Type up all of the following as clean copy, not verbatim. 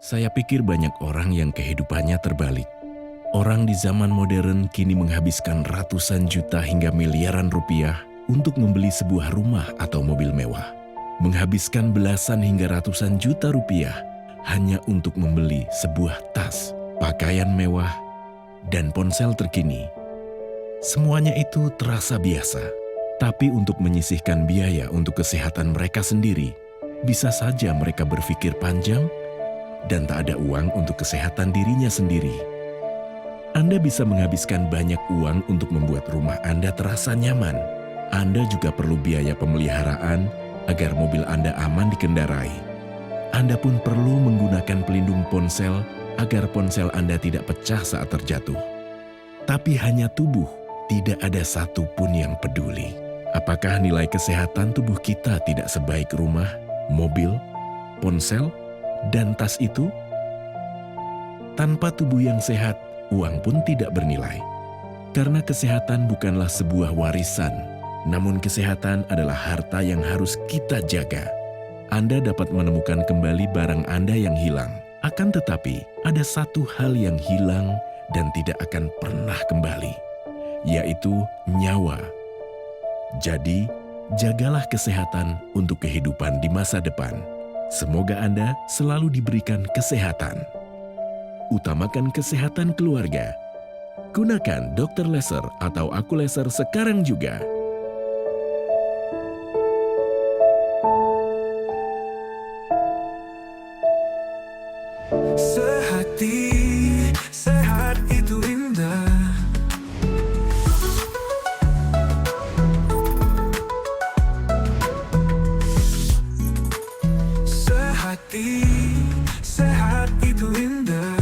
Saya pikir banyak orang yang kehidupannya terbalik. Orang di zaman modern kini menghabiskan ratusan juta hingga miliaran rupiah untuk membeli sebuah rumah atau mobil mewah. Menghabiskan belasan hingga ratusan juta rupiah hanya untuk membeli sebuah tas, pakaian mewah, dan ponsel terkini. Semuanya itu terasa biasa, tapi untuk menyisihkan biaya untuk kesehatan mereka sendiri, bisa saja mereka berpikir panjang dan tak ada uang untuk kesehatan dirinya sendiri. Anda bisa menghabiskan banyak uang untuk membuat rumah Anda terasa nyaman. Anda juga perlu biaya pemeliharaan agar mobil Anda aman dikendarai. Anda pun perlu menggunakan pelindung ponsel agar ponsel Anda tidak pecah saat terjatuh. Tapi hanya tubuh, tidak ada satupun yang peduli. Apakah nilai kesehatan tubuh kita tidak sebaik rumah, mobil, ponsel, dan tas itu? Tanpa tubuh yang sehat, uang pun tidak bernilai. Karena kesehatan bukanlah sebuah warisan, namun kesehatan adalah harta yang harus kita jaga. Anda dapat menemukan kembali barang Anda yang hilang. Akan tetapi, ada satu hal yang hilang dan tidak akan pernah kembali, yaitu nyawa. Jadi, jagalah kesehatan untuk kehidupan di masa depan. Semoga Anda selalu diberikan kesehatan. Utamakan kesehatan keluarga. Gunakan Dr. Laser atau Aku Laser sekarang juga. Sehati, sehat itu indah. Sehati, sehat itu indah.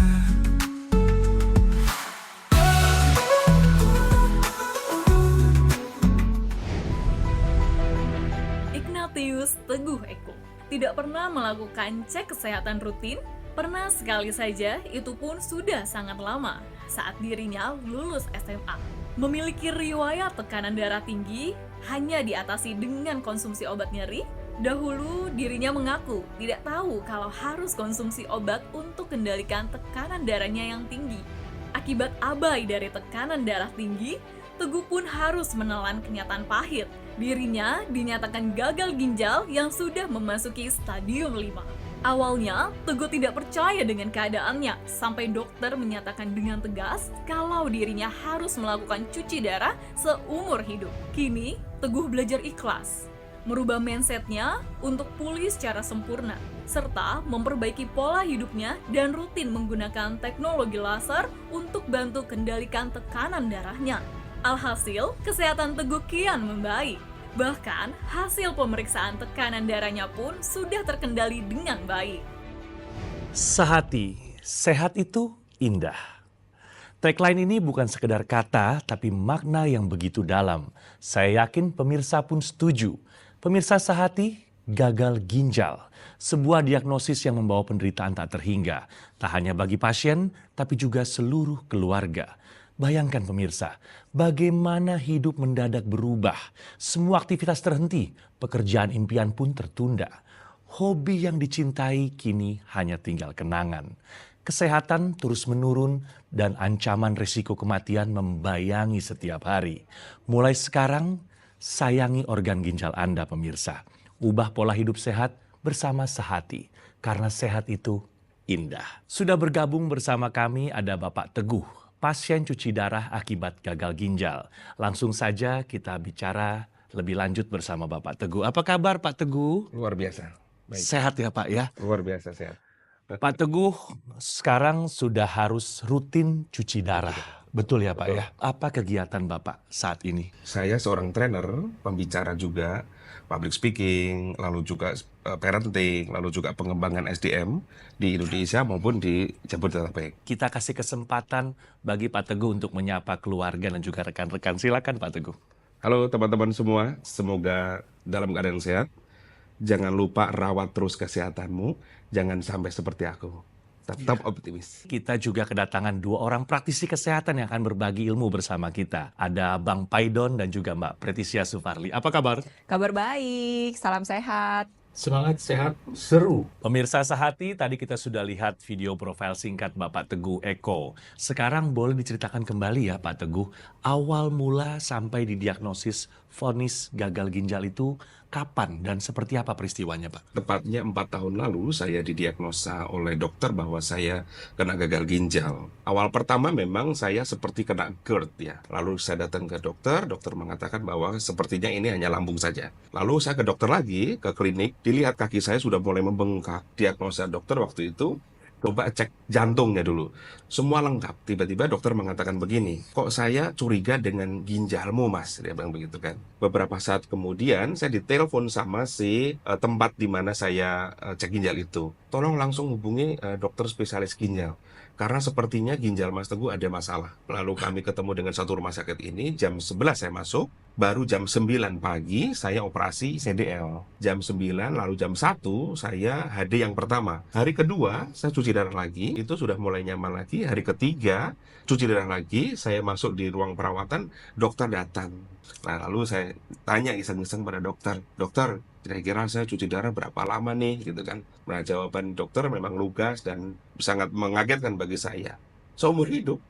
Ignatius Teguh Eko tidak pernah melakukan cek kesehatan rutin. Pernah sekali saja, itu pun sudah sangat lama, saat dirinya lulus SMA. Memiliki riwayat tekanan darah tinggi, hanya diatasi dengan konsumsi obat nyeri. Dahulu dirinya mengaku tidak tahu kalau harus konsumsi obat untuk kendalikan tekanan darahnya yang tinggi. Akibat abai dari tekanan darah tinggi, Teguh pun harus menelan kenyataan pahit. Dirinya dinyatakan gagal ginjal yang sudah memasuki stadium 5. Awalnya, Teguh tidak percaya dengan keadaannya, sampai dokter menyatakan dengan tegas kalau dirinya harus melakukan cuci darah seumur hidup. Kini, Teguh belajar ikhlas, merubah mindsetnya untuk pulih secara sempurna, serta memperbaiki pola hidupnya dan rutin menggunakan teknologi laser untuk bantu kendalikan tekanan darahnya. Alhasil, kesehatan Teguh kian membaik. Bahkan, hasil pemeriksaan tekanan darahnya pun sudah terkendali dengan baik. Sehati, sehat itu indah. Tagline ini bukan sekedar kata, tapi makna yang begitu dalam. Saya yakin pemirsa pun setuju. Pemirsa sehati, gagal ginjal. Sebuah diagnosis yang membawa penderitaan tak terhingga. Tak hanya bagi pasien, tapi juga seluruh keluarga. Bayangkan pemirsa, bagaimana hidup mendadak berubah. Semua aktivitas terhenti, pekerjaan impian pun tertunda. Hobi yang dicintai kini hanya tinggal kenangan. Kesehatan terus menurun dan ancaman risiko kematian membayangi setiap hari. Mulai sekarang, sayangi organ ginjal Anda pemirsa. Ubah pola hidup sehat bersama Sehati, karena sehat itu indah. Sudah bergabung bersama kami ada Bapak Teguh, pasien cuci darah akibat gagal ginjal. Langsung saja kita bicara lebih lanjut bersama Bapak Teguh. Apa kabar Pak Teguh? Luar biasa. Baik. Sehat ya Pak ya? Luar biasa sehat. Pak Teguh sekarang sudah harus rutin cuci darah. Betul ya Pak Betul. ya? Apa kegiatan Bapak saat ini? Saya seorang trainer, pembicara juga, public speaking, lalu juga parenting, lalu juga pengembangan SDM di Indonesia maupun di Jabodetabek. Kita kasih kesempatan bagi Pak Teguh untuk menyapa keluarga dan juga rekan-rekan. Silakan Pak Teguh. Halo teman-teman semua, semoga dalam keadaan sehat. Jangan lupa rawat terus kesehatanmu, jangan sampai seperti aku. Tetap optimis. Kita juga kedatangan dua orang praktisi kesehatan yang akan berbagi ilmu bersama kita. Ada Bang Paidon dan juga Mbak Pretisia Sufarli. Apa kabar? Kabar baik, salam sehat. Semangat, sehat, seru. Pemirsa Sehati, tadi kita sudah lihat video profil singkat Bapak Teguh Eko. Sekarang boleh diceritakan kembali ya Pak Teguh, awal mula sampai didiagnosis vonis gagal ginjal itu kapan dan seperti apa peristiwanya Pak? Tepatnya 4 tahun lalu saya didiagnosa oleh dokter bahwa saya kena gagal ginjal. Awal pertama memang saya seperti kena GERD ya. Lalu saya datang ke dokter, dokter mengatakan bahwa sepertinya ini hanya lambung saja. Lalu saya ke dokter lagi, ke klinik, dilihat kaki saya sudah mulai membengkak. Diagnosa dokter waktu itu, coba cek jantungnya dulu. Semua lengkap. Tiba-tiba dokter mengatakan begini, kok saya curiga dengan ginjalmu mas? Dia bilang begitu kan. Beberapa saat kemudian saya ditelepon sama si tempat di mana saya cek ginjal itu. Tolong langsung hubungi dokter spesialis ginjal. Karena sepertinya ginjal Mas Teguh ada masalah. Lalu kami ketemu dengan satu rumah sakit ini, jam 11 saya masuk, baru jam 9 pagi saya operasi CDL. Jam 9, lalu jam 1 saya HD yang pertama. Hari kedua saya cuci darah lagi, itu sudah mulai nyaman lagi. Hari ketiga cuci darah lagi, saya masuk di ruang perawatan, dokter datang. Nah lalu saya tanya iseng-iseng pada dokter, dokter kira-kira saya cuci darah berapa lama nih gitu kan. Nah jawaban dokter memang lugas dan sangat mengagetkan bagi saya. Seumur hidup.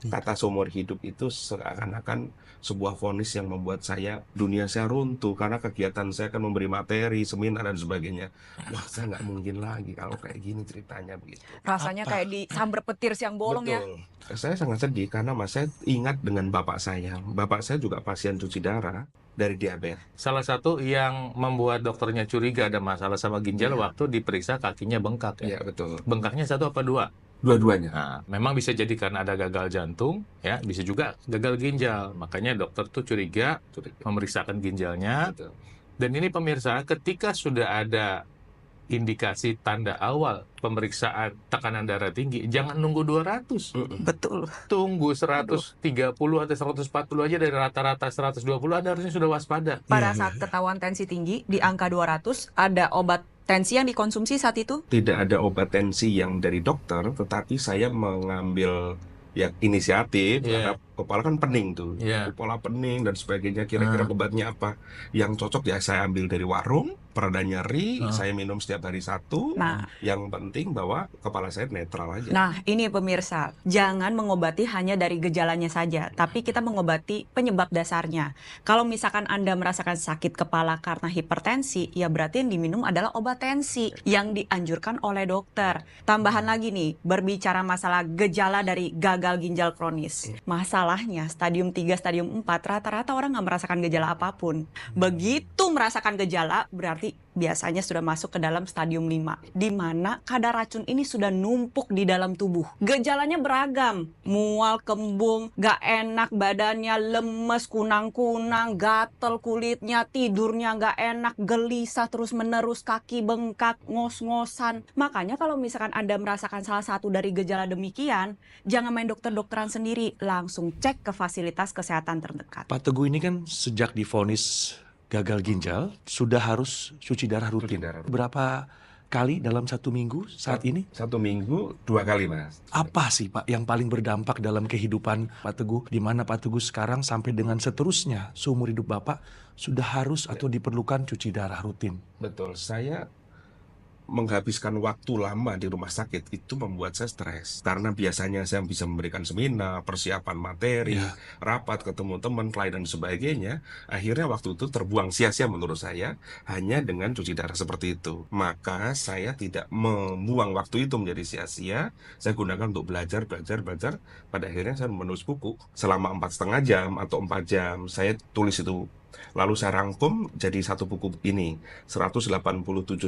Kata seumur hidup itu seakan-akan sebuah vonis yang membuat saya, dunia saya runtuh. Karena kegiatan saya kan memberi materi, seminar dan sebagainya. Wah saya nggak mungkin lagi kalau kayak gini ceritanya begitu. Rasanya kayak disambar petir siang bolong ya. Betul. Saya sangat sedih karena mas saya ingat dengan bapak saya. Bapak saya juga pasien cuci darah dari diabetes. Salah satu yang membuat dokternya curiga ada masalah sama ginjal waktu diperiksa kakinya bengkak ya. Iya betul. Bengkaknya 1 apa 2? Dua-duanya. Nah, memang bisa jadi karena ada gagal jantung, ya, bisa juga gagal ginjal. Makanya dokter tuh curiga memeriksakan ginjalnya. Betul. Dan ini pemirsa, ketika sudah ada indikasi tanda awal pemeriksaan tekanan darah tinggi, jangan nunggu 200. Betul. Tunggu 130 atau 140 aja dari rata-rata 120, Anda harusnya sudah waspada. Pada saat ketahuan tensi tinggi di angka 200, ada obat tensi yang dikonsumsi saat itu? Tidak ada obat tensi yang dari dokter, tetapi saya mengambil ya inisiatif karena kepala kan pening tuh, kepala pening dan sebagainya. Kira-kira obatnya apa yang cocok ya saya ambil dari warung, pereda nyeri, saya minum setiap hari 1. Nah, yang penting bahwa kepala saya netral aja. Nah, ini pemirsa, jangan mengobati hanya dari gejalanya saja, tapi kita mengobati penyebab dasarnya. Kalau misalkan Anda merasakan sakit kepala karena hipertensi, ya berarti yang diminum adalah obat tensi yang dianjurkan oleh dokter. Tambahan lagi nih, berbicara masalah gejala dari gagal ginjal kronis. Masalahnya, stadium 3, stadium 4, rata-rata orang nggak merasakan gejala apapun. Begitu merasakan gejala, berarti biasanya sudah masuk ke dalam stadium 5, di mana kadar racun ini sudah numpuk di dalam tubuh. Gejalanya beragam, mual, kembung, gak enak badannya, lemes, kunang-kunang, gatel kulitnya, tidurnya gak enak, gelisah terus-menerus, kaki bengkak, ngos-ngosan. Makanya kalau misalkan Anda merasakan salah satu dari gejala demikian, jangan main dokter-dokteran sendiri, langsung cek ke fasilitas kesehatan terdekat. Pak Teguh ini kan sejak divonis gagal ginjal sudah harus cuci darah rutin. Berapa kali dalam 1 minggu saat ini? 1 minggu 2 kali mas. Apa sih Pak yang paling berdampak dalam kehidupan Pak Teguh? Di mana Pak Teguh sekarang sampai dengan seterusnya seumur hidup Bapak sudah harus atau diperlukan cuci darah rutin? Betul, saya menghabiskan waktu lama di rumah sakit itu membuat saya stres. Karena biasanya saya bisa memberikan seminar, persiapan materi, rapat, ketemu teman, klien dan sebagainya. Akhirnya waktu itu terbuang sia-sia menurut saya hanya dengan cuci darah seperti itu. Maka saya tidak membuang waktu itu menjadi sia-sia. Saya gunakan untuk belajar. Pada akhirnya saya menulis buku selama 4,5 jam atau 4 jam. Saya tulis itu. Lalu saya rangkum jadi satu buku ini, 187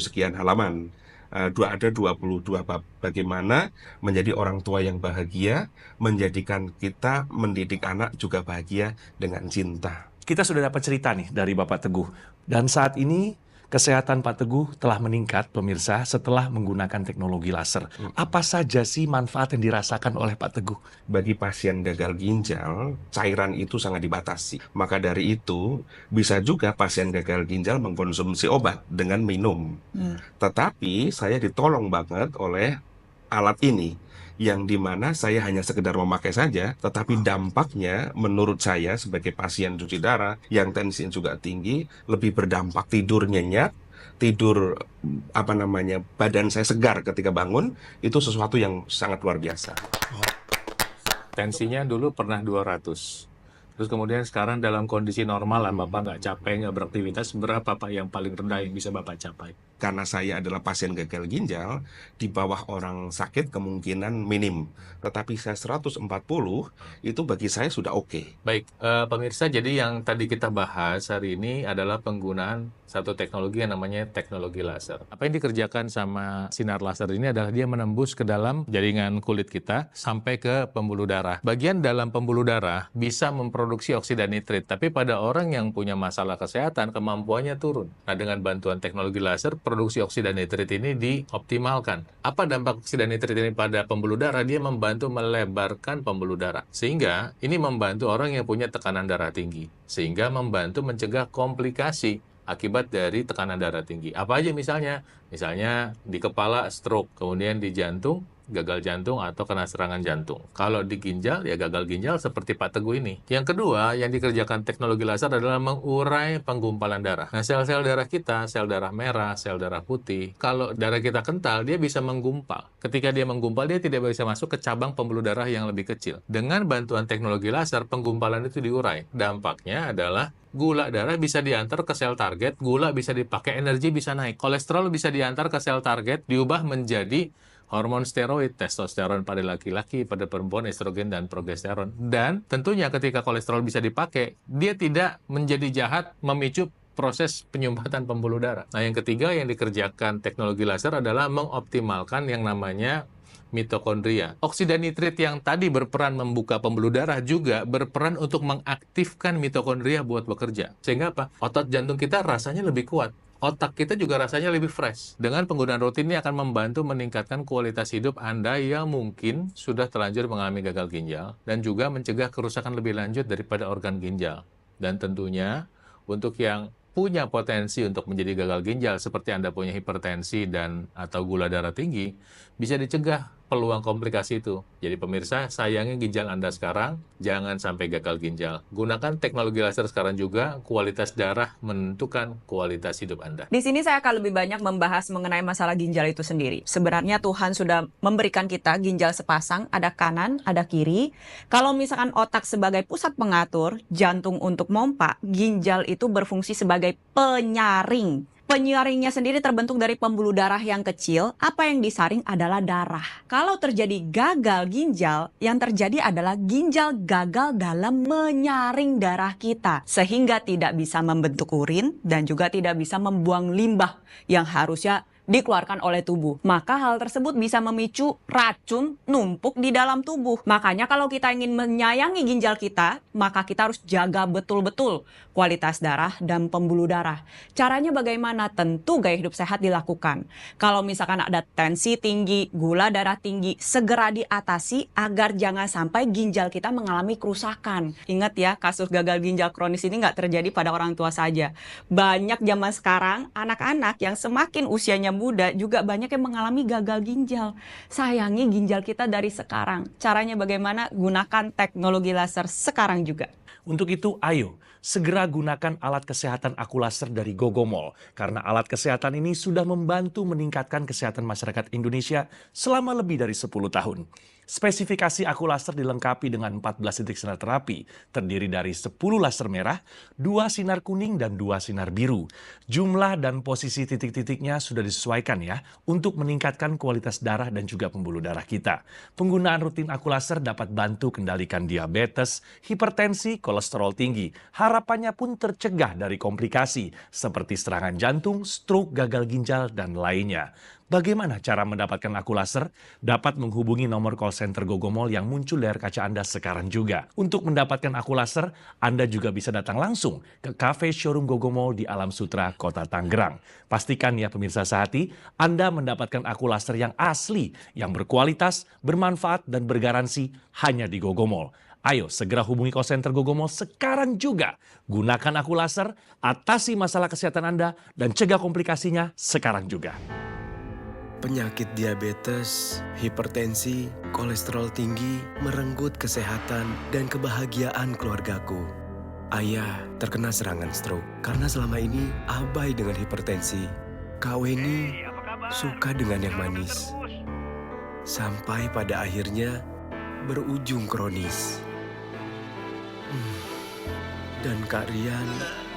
sekian halaman. Ada 22 bab bagaimana menjadi orang tua yang bahagia, menjadikan kita mendidik anak juga bahagia dengan cinta. Kita sudah dapat cerita nih dari Bapak Teguh. Dan saat ini kesehatan Pak Teguh telah meningkat, pemirsa, setelah menggunakan teknologi laser. Apa saja sih manfaat yang dirasakan oleh Pak Teguh? Bagi pasien gagal ginjal, cairan itu sangat dibatasi. Maka dari itu, bisa juga pasien gagal ginjal mengkonsumsi obat dengan minum. Tetapi saya ditolong banget oleh alat ini, yang dimana saya hanya sekedar memakai saja, tetapi dampaknya menurut saya sebagai pasien cuci darah yang tensinya juga tinggi, lebih berdampak, tidur nyenyak, tidur badan saya segar ketika bangun, itu sesuatu yang sangat luar biasa. Tensinya dulu pernah 200. Terus kemudian sekarang dalam kondisi normal lah, Bapak nggak capek, nggak beraktivitas, berapa Pak yang paling rendah yang bisa Bapak capai? Karena saya adalah pasien gagal ginjal, di bawah orang sakit kemungkinan minim. Tetapi saya 140, itu bagi saya sudah oke. Baik, pemirsa, jadi yang tadi kita bahas hari ini adalah penggunaan satu teknologi yang namanya teknologi laser. Apa yang dikerjakan sama sinar laser ini adalah dia menembus ke dalam jaringan kulit kita sampai ke pembuluh darah. Bagian dalam pembuluh darah bisa memproduksi oksida nitrit, tapi pada orang yang punya masalah kesehatan, kemampuannya turun. Nah, dengan bantuan teknologi laser, produksi oksida nitrit ini dioptimalkan. Apa dampak oksida nitrit ini pada pembuluh darah? Dia membantu melebarkan pembuluh darah. Sehingga ini membantu orang yang punya tekanan darah tinggi. Sehingga membantu mencegah komplikasi akibat dari tekanan darah tinggi. Apa aja misalnya? Misalnya di kepala stroke, kemudian di jantung gagal jantung atau kena serangan jantung. Kalau di ginjal, ya gagal ginjal seperti Pak Teguh ini. Yang kedua, yang dikerjakan teknologi laser adalah mengurai penggumpalan darah. Nah, sel-sel darah kita, sel darah merah, sel darah putih, kalau darah kita kental, dia bisa menggumpal. Ketika dia menggumpal, dia tidak bisa masuk ke cabang pembuluh darah yang lebih kecil. Dengan bantuan teknologi laser, penggumpalan itu diurai. Dampaknya adalah gula darah bisa diantar ke sel target, gula bisa dipakai, energi bisa naik. Kolesterol bisa diantar ke sel target, diubah menjadi hormon steroid, testosteron pada laki-laki, pada perempuan estrogen dan progesteron. Dan tentunya ketika kolesterol bisa dipakai, dia tidak menjadi jahat memicu proses penyumbatan pembuluh darah. Nah, yang ketiga yang dikerjakan teknologi laser adalah mengoptimalkan yang namanya mitokondria. Oksida nitrit yang tadi berperan membuka pembuluh darah juga berperan untuk mengaktifkan mitokondria buat bekerja. Sehingga apa? Otot jantung kita rasanya lebih kuat. Otak kita juga rasanya lebih fresh. Dengan penggunaan rutin ini akan membantu meningkatkan kualitas hidup Anda yang mungkin sudah terlanjur mengalami gagal ginjal dan juga mencegah kerusakan lebih lanjut daripada organ ginjal. Dan tentunya untuk yang punya potensi untuk menjadi gagal ginjal seperti Anda punya hipertensi dan atau gula darah tinggi, bisa dicegah peluang komplikasi itu. Jadi pemirsa, sayangi ginjal Anda sekarang, jangan sampai gagal ginjal. Gunakan teknologi laser sekarang juga, kualitas darah menentukan kualitas hidup Anda. Di sini saya akan lebih banyak membahas mengenai masalah ginjal itu sendiri. Sebenarnya Tuhan sudah memberikan kita ginjal sepasang, ada kanan, ada kiri. Kalau misalkan otak sebagai pusat pengatur, jantung untuk pompa, ginjal itu berfungsi sebagai penyaring. Penyaringnya sendiri terbentuk dari pembuluh darah yang kecil. Apa yang disaring adalah darah. Kalau terjadi gagal ginjal, yang terjadi adalah ginjal gagal dalam menyaring darah kita. Sehingga tidak bisa membentuk urin dan juga tidak bisa membuang limbah yang harusnya dikeluarkan oleh tubuh. Maka hal tersebut bisa memicu racun numpuk di dalam tubuh. Makanya kalau kita ingin menyayangi ginjal kita, maka kita harus jaga betul-betul kualitas darah dan pembuluh darah. Caranya bagaimana? Tentu gaya hidup sehat dilakukan. Kalau misalkan ada tensi tinggi, gula darah tinggi, segera diatasi agar jangan sampai ginjal kita mengalami kerusakan. Ingat ya, kasus gagal ginjal kronis ini nggak terjadi pada orang tua saja. Banyak zaman sekarang, anak-anak yang semakin usianya muda juga banyak yang mengalami gagal ginjal. Sayangi ginjal kita dari sekarang. Caranya bagaimana? Gunakan teknologi laser sekarang juga. Untuk itu, ayo segera gunakan alat kesehatan Akulaser dari Gogomol. Karena alat kesehatan ini sudah membantu meningkatkan kesehatan masyarakat Indonesia selama lebih dari 10 tahun. Spesifikasi Akulaser dilengkapi dengan 14 titik sinar terapi, terdiri dari 10 laser merah, 2 sinar kuning, dan 2 sinar biru. Jumlah dan posisi titik-titiknya sudah disesuaikan ya, untuk meningkatkan kualitas darah dan juga pembuluh darah kita. Penggunaan rutin Akulaser dapat bantu kendalikan diabetes, hipertensi, kolesterol tinggi. Harapannya pun tercegah dari komplikasi, seperti serangan jantung, stroke, gagal ginjal, dan lainnya. Bagaimana cara mendapatkan Akulaser? Dapat menghubungi nomor call center Gogomol yang muncul layar kaca Anda sekarang juga. Untuk mendapatkan Akulaser, Anda juga bisa datang langsung ke cafe showroom Gogomol di Alam Sutra, Kota Tangerang. Pastikan ya pemirsa sehati, Anda mendapatkan Akulaser yang asli, yang berkualitas, bermanfaat, dan bergaransi hanya di Gogomol. Ayo segera hubungi call center Gogomol sekarang juga. Gunakan Akulaser, atasi masalah kesehatan Anda, dan cegah komplikasinya sekarang juga. Penyakit diabetes, hipertensi, kolesterol tinggi merenggut kesehatan dan kebahagiaan keluargaku. Ayah terkena serangan stroke karena selama ini abai dengan hipertensi. Kak Weni suka dengan yang manis. Sampai pada akhirnya berujung kronis. Dan Kak Rian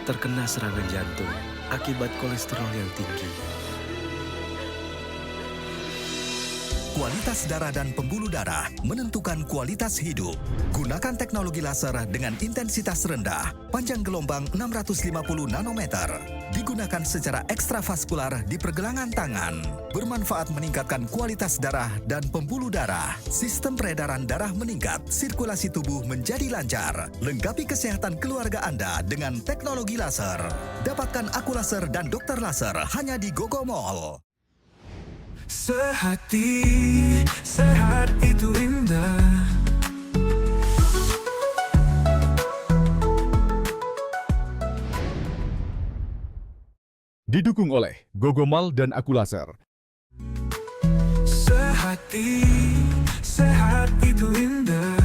terkena serangan jantung akibat kolesterol yang tinggi. Kualitas darah dan pembuluh darah menentukan kualitas hidup. Gunakan teknologi laser dengan intensitas rendah, panjang gelombang 650 nanometer. Digunakan secara ekstravaskular di pergelangan tangan. Bermanfaat meningkatkan kualitas darah dan pembuluh darah. Sistem peredaran darah meningkat, sirkulasi tubuh menjadi lancar. Lengkapi kesehatan keluarga Anda dengan teknologi laser. Dapatkan aku laser dan dokter laser hanya di Gogo Mall. Sehati, sehat itu indah. Didukung oleh Gogomal dan Aku Laser. Sehati, sehat itu indah.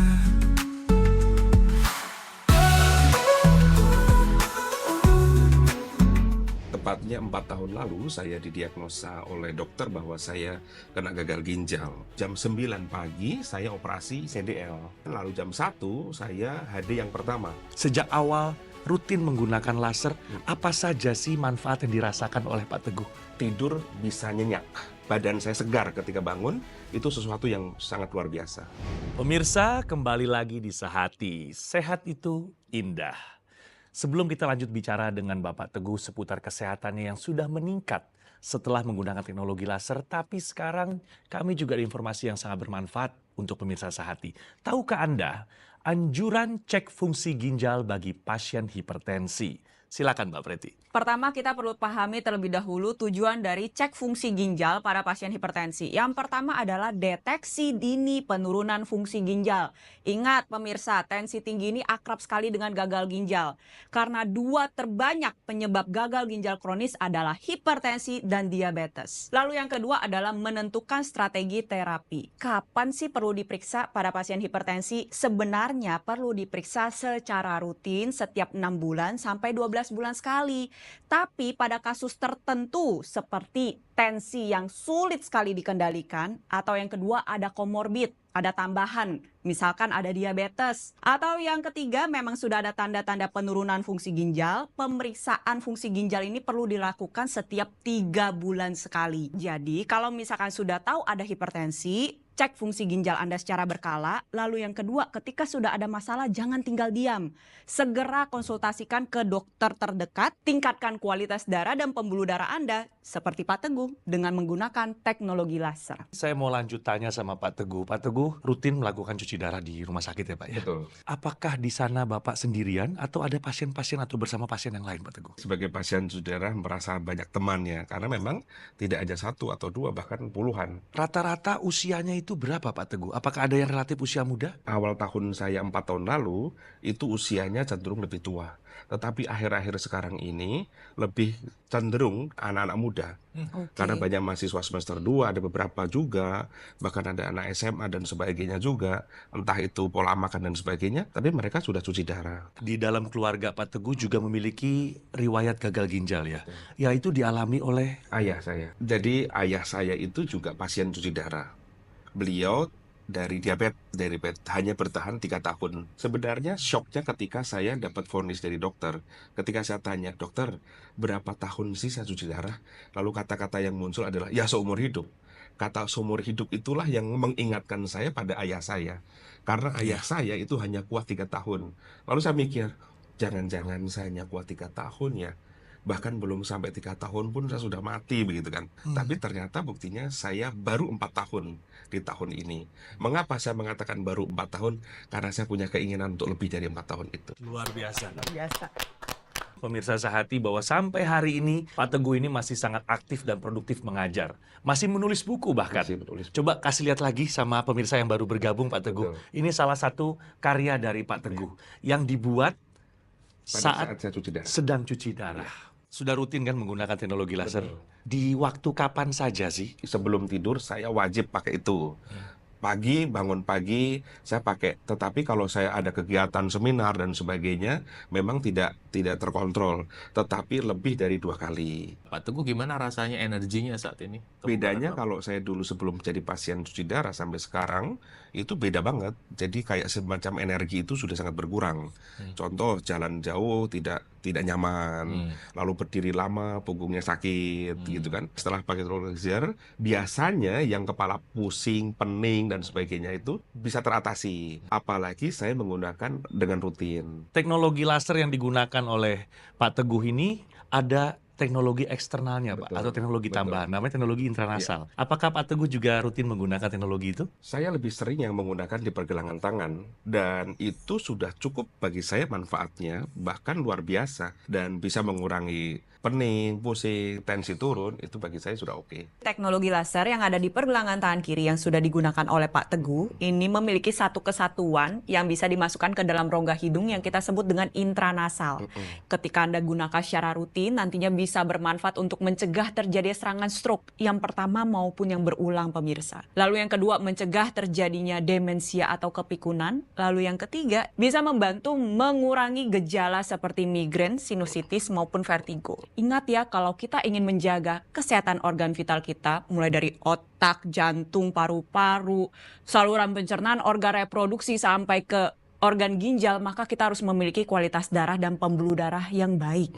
Tepatnya 4 tahun lalu saya didiagnosa oleh dokter bahwa saya kena gagal ginjal. Jam 9 pagi saya operasi CDL. Lalu jam 1 saya HD yang pertama. Sejak awal rutin menggunakan laser, apa saja sih manfaat yang dirasakan oleh Pak Teguh? Tidur bisa nyenyak. Badan saya segar ketika bangun, itu sesuatu yang sangat luar biasa. Pemirsa, kembali lagi di Sehati. Sehat itu indah. Sebelum kita lanjut bicara dengan Bapak Teguh seputar kesehatannya yang sudah meningkat setelah menggunakan teknologi laser, tapi sekarang kami juga ada informasi yang sangat bermanfaat untuk pemirsa Sehati. Tahukah Anda anjuran cek fungsi ginjal bagi pasien hipertensi? Silakan Mbak Preti. Pertama, kita perlu pahami terlebih dahulu tujuan dari cek fungsi ginjal pada pasien hipertensi. Yang pertama adalah deteksi dini penurunan fungsi ginjal. Ingat pemirsa, tensi tinggi ini akrab sekali dengan gagal ginjal. Karena dua terbanyak penyebab gagal ginjal kronis adalah hipertensi dan diabetes. Lalu yang kedua adalah menentukan strategi terapi. Kapan sih perlu diperiksa pada pasien hipertensi? Sebenarnya perlu diperiksa secara rutin setiap 6 bulan sampai 12 bulan sekali. Tapi pada kasus tertentu seperti tensi yang sulit sekali dikendalikan, atau yang kedua ada komorbid, ada tambahan, misalkan ada diabetes. Atau yang ketiga memang sudah ada tanda-tanda penurunan fungsi ginjal, pemeriksaan fungsi ginjal ini perlu dilakukan setiap 3 bulan sekali. Jadi kalau misalkan sudah tahu ada hipertensi, cek fungsi ginjal Anda secara berkala. Lalu yang kedua, ketika sudah ada masalah jangan tinggal diam. Segera konsultasikan ke dokter terdekat, tingkatkan kualitas darah dan pembuluh darah Anda seperti Pak Teguh dengan menggunakan teknologi laser. Saya mau lanjut tanya sama Pak Teguh. Pak Teguh rutin melakukan cuci darah di rumah sakit ya Pak ya? Betul. Apakah di sana Bapak sendirian atau ada pasien-pasien atau bersama pasien yang lain Pak Teguh? Sebagai pasien saudara merasa banyak temannya, karena memang tidak ada 1 atau 2, bahkan puluhan. Rata-rata usianya itu berapa Pak Teguh? Apakah ada yang relatif usia muda? Awal tahun saya 4 tahun lalu, itu usianya cenderung lebih tua. Tetapi akhir-akhir sekarang ini lebih cenderung anak-anak muda. Karena banyak mahasiswa semester 2, ada beberapa juga, bahkan ada anak SMA dan sebagainya juga, entah itu pola makan dan sebagainya, tapi mereka sudah cuci darah. Di dalam keluarga Pak Teguh juga memiliki riwayat gagal ginjal ya? Ya itu dialami oleh Ayah saya. Jadi ayah saya itu juga pasien cuci darah. Beliau dari diabetes hanya bertahan 3 tahun. Sebenarnya syoknya ketika saya dapat vonis dari dokter. Ketika saya tanya, dokter, berapa tahun sih saya cuci darah? Lalu kata-kata yang muncul adalah, ya seumur hidup. Kata seumur hidup itulah yang mengingatkan saya pada ayah saya. Karena ayah saya itu hanya kuat 3 tahun. Lalu saya mikir, jangan-jangan saya hanya kuat 3 tahun ya. Bahkan belum sampai 3 tahun pun saya sudah mati begitu kan. Tapi ternyata buktinya saya baru 4 tahun di tahun ini. Mengapa saya mengatakan baru 4 tahun? Karena saya punya keinginan untuk lebih dari 4 tahun itu. luar biasa. Biasa. Pemirsa Sehati, bahwa sampai hari ini Pak Teguh ini masih sangat aktif dan produktif mengajar. Masih menulis buku bahkan. Masih menulis. Coba kasih lihat lagi sama pemirsa yang baru bergabung Pak Teguh. Betul. Ini salah satu karya dari Pak Teguh yang dibuat Pada saat saya cuci darah. sedang cuci darah. Sudah rutin kan menggunakan teknologi laser? Betul. Di waktu kapan saja sih? Sebelum tidur saya wajib pakai itu. pagi, bangun pagi, saya pakai. Tetapi kalau saya ada kegiatan seminar dan sebagainya, memang tidak terkontrol. Tetapi lebih dari 2 kali. Pak Teguh, gimana rasanya energinya saat ini? Bedanya kalau saya dulu sebelum jadi pasien cuci darah sampai sekarang, itu beda banget. Jadi kayak semacam energi itu sudah sangat berkurang. Contoh, jalan jauh tidak nyaman, lalu berdiri lama, punggungnya sakit, gitu kan. Setelah pakai teknologi laser, biasanya yang kepala pusing, pening, dan sebagainya itu bisa teratasi. Apalagi saya menggunakan dengan rutin. Teknologi laser yang digunakan oleh Pak Teguh ini ada teknologi eksternalnya, Pak, Betul, atau teknologi betul. tambahan, namanya teknologi intranasal. Apakah Pak Teguh juga rutin menggunakan teknologi itu? Saya lebih sering yang menggunakan di pergelangan tangan, dan itu sudah cukup bagi saya manfaatnya, bahkan luar biasa, dan bisa mengurangi pening, pusing, tensi turun, itu bagi saya sudah oke. Teknologi laser yang ada di pergelangan tangan kiri yang sudah digunakan oleh Pak Teguh ini memiliki satu kesatuan yang bisa dimasukkan ke dalam rongga hidung yang kita sebut dengan intranasal. Ketika Anda gunakan secara rutin, nantinya bisa bermanfaat untuk mencegah terjadi serangan stroke yang pertama maupun yang berulang, pemirsa. Lalu yang kedua, mencegah terjadinya demensia atau kepikunan. Lalu yang ketiga, bisa membantu mengurangi gejala seperti migrain, sinusitis maupun vertigo. Ingat ya, kalau kita ingin menjaga kesehatan organ vital kita, mulai dari otak, jantung, paru-paru, saluran pencernaan, organ reproduksi, sampai ke organ ginjal, maka kita harus memiliki kualitas darah dan pembuluh darah yang baik.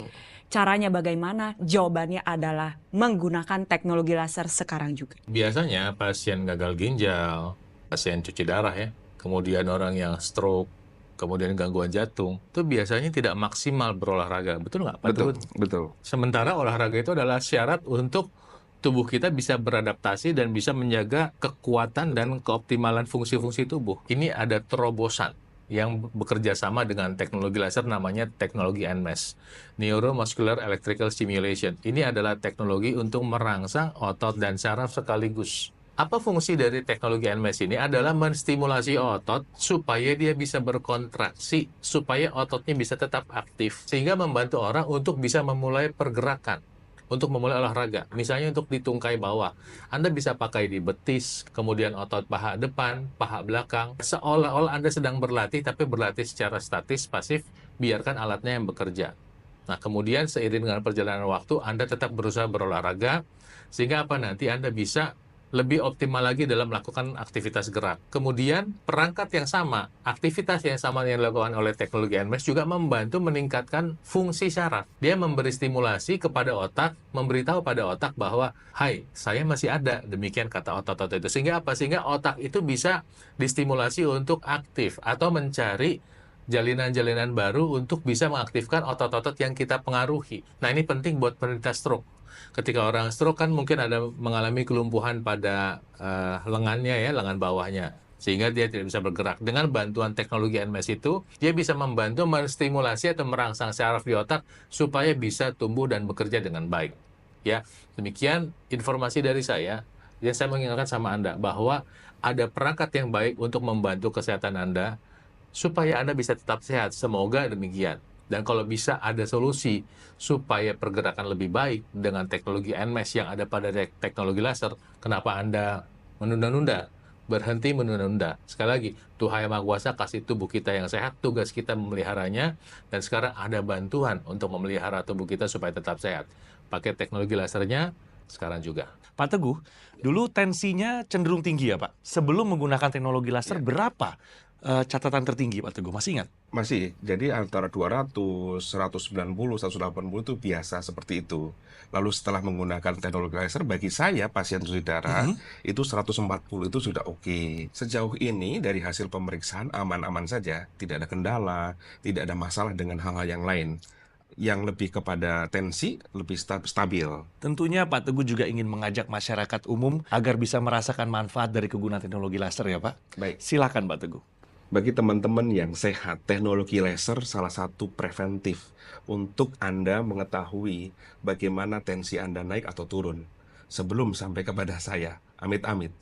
Caranya bagaimana? Jawabannya adalah menggunakan teknologi laser sekarang juga. Biasanya pasien gagal ginjal, pasien cuci darah ya, kemudian orang yang stroke, kemudian gangguan jantung, itu biasanya tidak maksimal berolahraga. Betul nggak, Pak Teguh? Betul. Sementara olahraga itu adalah syarat untuk tubuh kita bisa beradaptasi dan bisa menjaga kekuatan dan keoptimalan fungsi-fungsi tubuh. Ini ada terobosan yang bekerja sama dengan teknologi laser, namanya teknologi NMES, Neuromuscular Electrical Stimulation. Ini adalah teknologi untuk merangsang otot dan saraf sekaligus. Apa fungsi dari teknologi NMES ini? Adalah menstimulasi otot supaya dia bisa berkontraksi, supaya ototnya bisa tetap aktif, sehingga membantu orang untuk bisa memulai pergerakan, untuk memulai olahraga. Misalnya untuk di tungkai bawah, Anda bisa pakai di betis, kemudian otot paha depan, paha belakang. Seolah-olah Anda sedang berlatih, tapi berlatih secara statis, pasif, biarkan alatnya yang bekerja. Nah, kemudian seiring dengan perjalanan waktu, Anda tetap berusaha berolahraga, sehingga apa nanti Anda bisa lebih optimal lagi dalam melakukan aktivitas gerak. Kemudian perangkat yang sama, aktivitas yang sama yang dilakukan oleh teknologi NMES juga membantu meningkatkan fungsi saraf. Dia memberi stimulasi kepada otak, memberitahu pada otak bahwa, hai, saya masih ada, demikian kata otot-otot itu. Sehingga apa? Sehingga otak itu bisa distimulasi untuk aktif atau mencari jalinan-jalinan baru untuk bisa mengaktifkan otot-otot yang kita pengaruhi. Nah, ini penting buat penderita stroke. Ketika orang stroke kan mungkin ada mengalami kelumpuhan pada lengannya ya, lengan bawahnya, sehingga dia tidak bisa bergerak. Dengan bantuan teknologi NMES itu, dia bisa membantu menstimulasi atau merangsang saraf di otak supaya bisa tumbuh dan bekerja dengan baik. Ya, demikian informasi dari saya. Dan saya mengingatkan sama Anda bahwa ada perangkat yang baik untuk membantu kesehatan Anda supaya Anda bisa tetap sehat. Semoga demikian. Dan kalau bisa ada solusi supaya pergerakan lebih baik dengan teknologi NMES yang ada pada teknologi laser, kenapa Anda menunda-nunda? Berhenti menunda-nunda. Sekali lagi, Tuhan Yang Maha Kuasa kasih tubuh kita yang sehat, tugas kita memeliharanya, dan sekarang ada bantuan untuk memelihara tubuh kita supaya tetap sehat. Pakai teknologi lasernya, sekarang juga. Pak Teguh, dulu tensinya cenderung tinggi ya Pak? Sebelum menggunakan teknologi laser, berapa catatan tertinggi Pak Teguh? Masih ingat? Masih, jadi antara 200, 190, 180 itu biasa seperti itu. Lalu setelah menggunakan teknologi laser, bagi saya pasien cuci darah, itu 140 itu sudah oke. Sejauh ini dari hasil pemeriksaan aman-aman saja, tidak ada kendala, tidak ada masalah dengan hal-hal yang lain. Yang lebih kepada tensi, lebih stabil. Tentunya Pak Teguh juga ingin mengajak masyarakat umum agar bisa merasakan manfaat dari kegunaan teknologi laser ya Pak? Baik. Silakan Pak Teguh. Bagi teman-teman yang sehat, teknologi laser salah satu preventif untuk Anda mengetahui bagaimana tensi Anda naik atau turun sebelum sampai kepada saya. Amit-amit.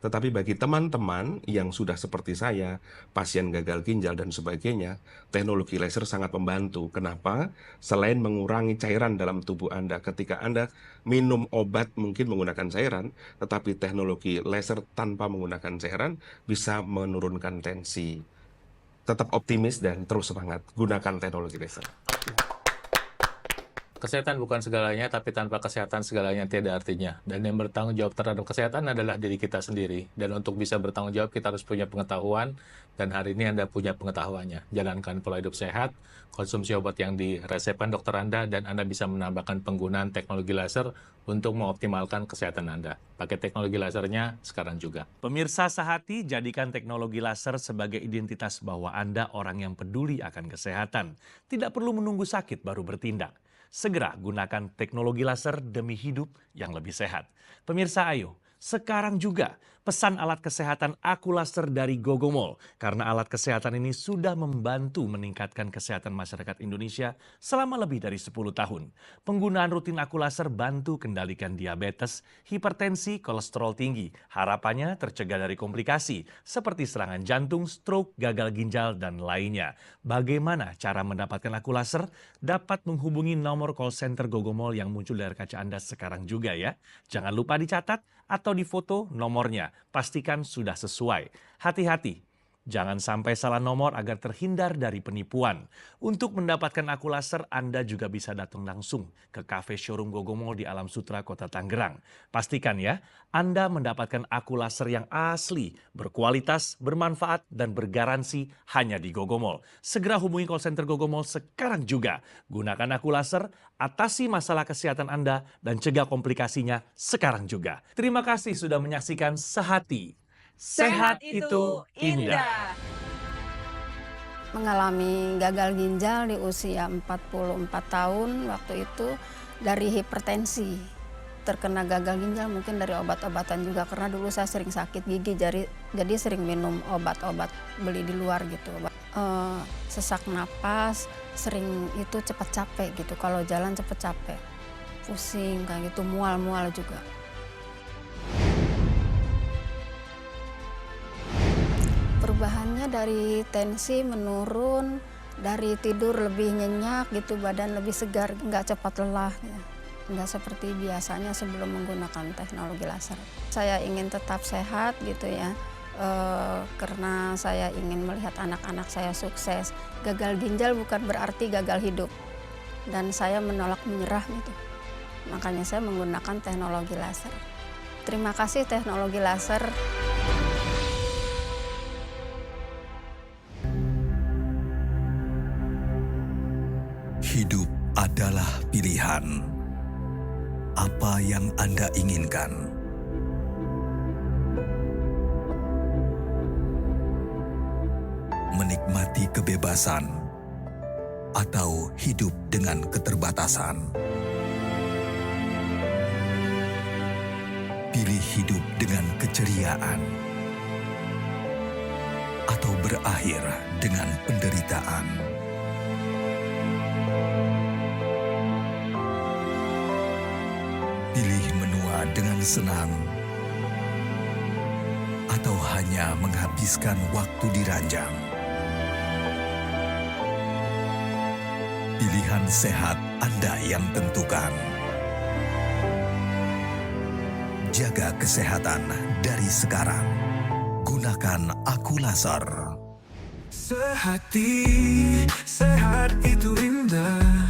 Tetapi bagi teman-teman yang sudah seperti saya, pasien gagal ginjal dan sebagainya, teknologi laser sangat membantu. Kenapa? Selain mengurangi cairan dalam tubuh Anda, ketika Anda minum obat mungkin menggunakan cairan, tetapi teknologi laser tanpa menggunakan cairan bisa menurunkan tensi. Tetap optimis dan terus semangat. Gunakan teknologi laser. Kesehatan bukan segalanya, tapi tanpa kesehatan segalanya tidak artinya. Dan yang bertanggung jawab terhadap kesehatan adalah diri kita sendiri. Dan untuk bisa bertanggung jawab, kita harus punya pengetahuan. Dan hari ini Anda punya pengetahuannya. Jalankan pola hidup sehat, konsumsi obat yang diresepkan dokter Anda, dan Anda bisa menambahkan penggunaan teknologi laser untuk mengoptimalkan kesehatan Anda. Pakai teknologi lasernya sekarang juga. Pemirsa sehati, jadikan teknologi laser sebagai identitas bahwa Anda orang yang peduli akan kesehatan. Tidak perlu menunggu sakit baru bertindak. Segera gunakan teknologi laser demi hidup yang lebih sehat. Pemirsa, ayo sekarang juga pesan alat kesehatan Akulaser dari Gogomall. Karena alat kesehatan ini sudah membantu meningkatkan kesehatan masyarakat Indonesia selama lebih dari 10 tahun. Penggunaan rutin Akulaser bantu kendalikan diabetes, hipertensi, kolesterol tinggi. Harapannya tercegah dari komplikasi seperti serangan jantung, stroke, gagal ginjal, dan lainnya. Bagaimana cara mendapatkan Akulaser? Dapat menghubungi nomor call center Gogomall yang muncul dari kaca Anda sekarang juga ya. Jangan lupa dicatat atau difoto nomornya. Pastikan sudah sesuai. Hati-hati, jangan sampai salah nomor agar terhindar dari penipuan. Untuk mendapatkan Akulaser, Anda juga bisa datang langsung ke kafe showroom Gogomall di Alam Sutra, Kota Tangerang. Pastikan ya, Anda mendapatkan Akulaser yang asli, berkualitas, bermanfaat, dan bergaransi hanya di Gogomall. Segera hubungi call center Gogomall sekarang juga. Gunakan Akulaser, atasi masalah kesehatan Anda, dan cegah komplikasinya sekarang juga. Terima kasih sudah menyaksikan Sehati. Sehat itu indah. Mengalami gagal ginjal di usia 44 tahun waktu itu dari hipertensi. Terkena gagal ginjal mungkin dari obat-obatan juga karena dulu saya sering sakit gigi jadi sering minum obat-obat beli di luar gitu. Sesak napas, sering itu cepat capek gitu. Kalau jalan cepat capek, pusing kayak gitu, mual-mual juga. Perubahannya dari tensi menurun, dari tidur lebih nyenyak gitu, badan lebih segar, nggak cepat lelah. Ya. Nggak seperti biasanya sebelum menggunakan teknologi laser. Saya ingin tetap sehat gitu ya, karena saya ingin melihat anak-anak saya sukses. Gagal ginjal bukan berarti gagal hidup, dan saya menolak menyerah gitu. Makanya saya menggunakan teknologi laser. Terima kasih teknologi laser. Hidup adalah pilihan. Apa yang Anda inginkan? Menikmati kebebasan atau hidup dengan keterbatasan? Pilih hidup dengan keceriaan atau berakhir dengan penderitaan? Pilih menua dengan senang atau hanya menghabiskan waktu di ranjang. Pilihan sehat Anda yang tentukan. Jaga kesehatan dari sekarang. Gunakan Akulaser. Sehati, sehat itu indah.